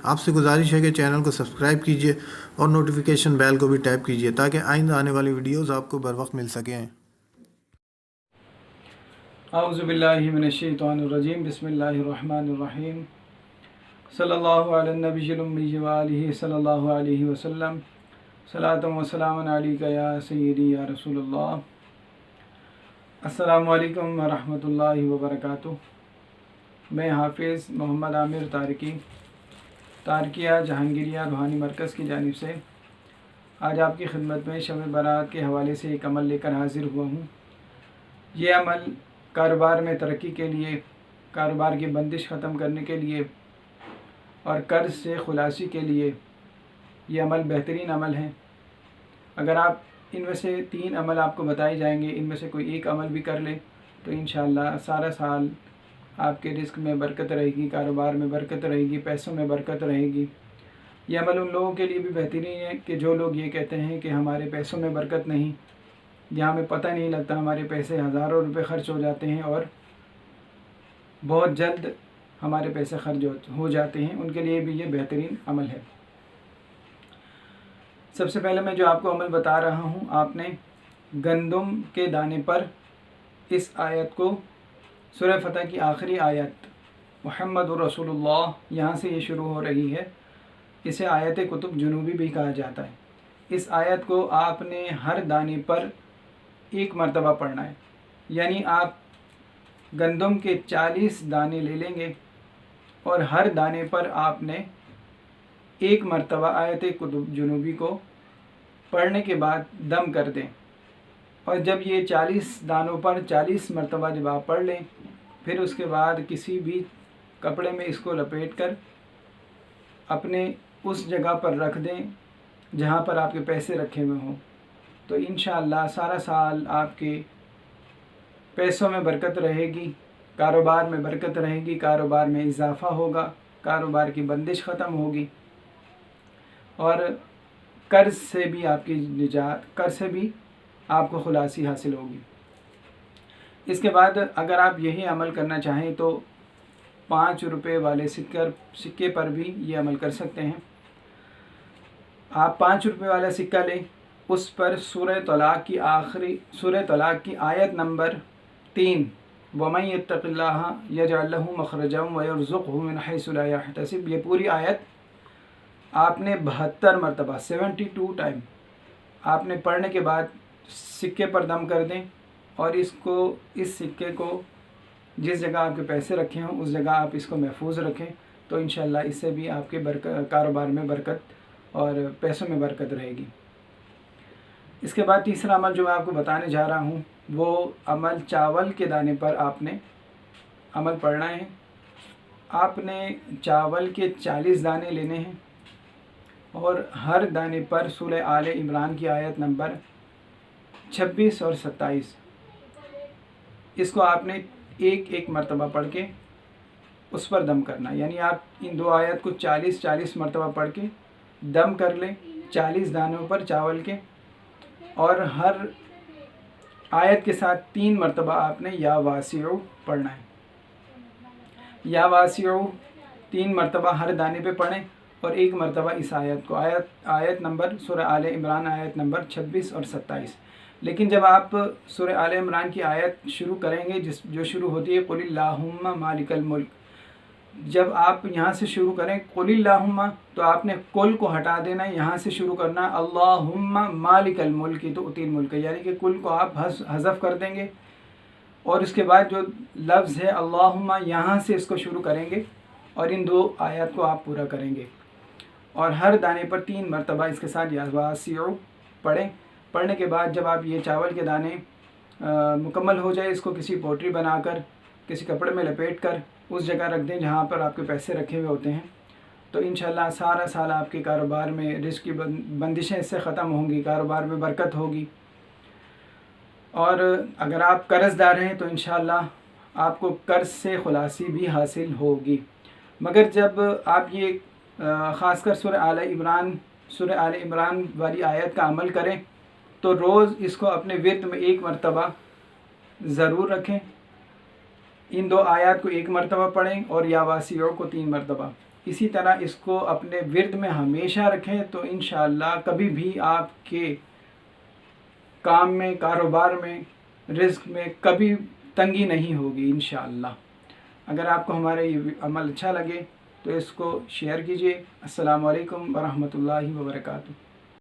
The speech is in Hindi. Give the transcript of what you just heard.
आपसे गुजारिश है कि चैनल को सब्सक्राइब कीजिए और नोटिफिकेशन बेल को भी टैप कीजिए ताकि आइंदा आने वाली वीडियोज़ आपको बर वक्त मिल सकें। औज़ुबिल्लाहि मिनश्शैतानिर्रजीम बिस्मिल्लाहिर्रहमानिर्रहीम सल्लल्लाहु अला नबिय्यिल उम्मी व आलिहि सल्लल्लाहु अलैहि वसल्लम सलातुम व सलामुन अलैका या सय्यदी या रसूलल्लाह। अस्सलामु अलैकुम व रहमतुल्लाहि व बरकातुहू। मैं हाफिज़ मोहम्मद आमिर तारकिया जहांगीरिया रूहानी मरकज़ की जानिब से आज आपकी खिदमत में शब बारात के हवाले से एक अमल लेकर हाज़िर हुआ हूँ। ये अमल कारोबार में तरक्की के लिए, कारोबार की बंदिश ख़त्म करने के लिए और कर्ज से खुलासी के लिए ये अमल बेहतरीन अमल है। अगर आप इनमें से 3 अमल आपको बताए जाएंगे, इनमें से कोई एक अमल भी कर ले तो इंशाअल्लाह सारा साल आपके रिस्क में बरकत रहेगी, कारोबार में बरकत रहेगी, पैसों में बरकत रहेगी। ये अमल उन लोगों के लिए भी बेहतरीन है कि जो लोग ये कहते हैं कि हमारे पैसों में बरकत नहीं, जहाँ हमें पता नहीं लगता, हमारे पैसे हज़ारों रुपए खर्च हो जाते हैं और बहुत जल्द हमारे पैसे खर्च हो जाते हैं, उनके लिए भी ये बेहतरीन अमल है। सबसे पहले मैं जो आपको अमल बता रहा हूँ, आपने गंदम के दाने पर इस आयत को, सूरह फतह की आखिरी आयत मुहम्मदुर रसूलुल्लाह, यहाँ से ये शुरू हो रही है। इसे आयत कुतुब जुनूबी भी कहा जाता है। इस आयत को आपने हर दाने पर एक मरतबा पढ़ना है। यानी आप गंदम के 40 दाने ले लेंगे और हर दाने पर आपने एक मरतबा आयत कुतुब जुनूबी को पढ़ने के बाद दम कर दें। और जब ये 40 दानों पर 40 मरतबा जब आप पढ़ लें, फिर उसके बाद किसी भी कपड़े में इसको लपेट कर अपने उस जगह पर रख दें जहाँ पर आपके पैसे रखे हुए हों। तो इंशाअल्लाह सारा साल आपके पैसों में बरकत रहेगी, कारोबार में बरकत रहेगी, कारोबार में इजाफ़ा होगा, कारोबार की बंदिश ख़त्म होगी और कर्ज से भी आपकी निजात, कर्ज से भी आपको खुलासी हासिल होगी। इसके बाद अगर आप यही अमल करना चाहें तो 5 रुपये वाले सिक्के पर भी ये अमल कर सकते हैं। आप 5 रुपये वाला सिक्का लें, उस पर सूरह तलाक़ की आयत नंबर 3 वमन यत्तक़िल्लाह यजअल लहू मख़रजन व यरज़ुक़हू मिन हैसु ला यहतसिब, ये पूरी आयत आपने 72 मरतबा 72 टाइम आपने पढ़ने के बाद सिक्के पर दम कर दें और इस सिक्के को जिस जगह आपके पैसे रखे हों उस जगह आप इसको महफूज रखें। तो इंशाअल्लाह इससे भी आपके कारोबार में बरकत और पैसों में बरकत रहेगी। इसके बाद तीसरा अमल जो मैं आपको बताने जा रहा हूँ वो अमल चावल के दाने पर आपने अमल पढ़ना है। आपने चावल के 40 दाने लेने हैं और हर दाने पर सूरह आले इमरान की आयत नंबर 26 और 27 इसको आपने एक मरतबा पढ़ के उस पर दम करना। यानी आप इन 2 आयत को 40 मरतबा पढ़ के दम कर लें 40 दानों पर चावल के, और हर आयत के साथ 3 मरतबा आपने या वासिउ पढ़ना है। या वासिउ 3 मरतबा हर दाने पे पढ़ें और 1 मरतबा इस आयत को, आयत नंबर सूरह आले इमरान आयत नंबर 26 और 27। लेकिन जब आप सूरह आले इमरान की आयत शुरू करेंगे जो शुरू होती है कुलिल्लाहुम्मा मालिकल मुल्क, जब आप यहाँ से शुरू करें कुलिल्लाहुम्मा तो आपने कुल को हटा देना है, यहाँ से शुरू करना अल्लाहुम्मा मालिकल मुल्क तो उतील मुल्क, यानी कि कुल को आप हज़फ कर देंगे और उसके बाद जो लफ्ज़ है अल्लाहुम्मा यहाँ से इसको शुरू करेंगे और इन 2 आयत को आप पूरा करेंगे और हर दाने पर 3 मरतबा इसके साथ या वासिउ पढ़ें। पढ़ने के बाद जब आप ये चावल के दाने मुकम्मल हो जाए, इसको किसी पोटली बनाकर किसी कपड़े में लपेट कर उस जगह रख दें जहाँ पर आपके पैसे रखे हुए होते हैं। तो इंशाअल्लाह सारा साल आपके कारोबार में रिस्क की बंदिशें इससे ख़त्म होंगी, कारोबार में बरकत होगी। और अगर आप कर्ज़दार हैं तो इंशाअल्लाह आपको कर्ज़ से खुलासी भी हासिल होगी। मगर जब आप ये ख़ासकर सूरह आले इमरान वाली आयत का अमल करें तो रोज़ इसको अपने विर्द में 1 मरतबा ज़रूर रखें। इन 2 आयत को 1 मरतबा पढ़ें और या वासियों को 3 मरतबा। इसी तरह इसको अपने विर्द में हमेशा रखें तो इंशाअल्लाह कभी भी आपके काम में, कारोबार में, रिज़्क में कभी तंगी नहीं होगी इंशाअल्लाह। अगर आपको हमारा ये अमल अच्छा लगे तो इसको शेयर कीजिए। अस्सलामु अलैकुम वरहमतुल्लाहि वबरकातुहू।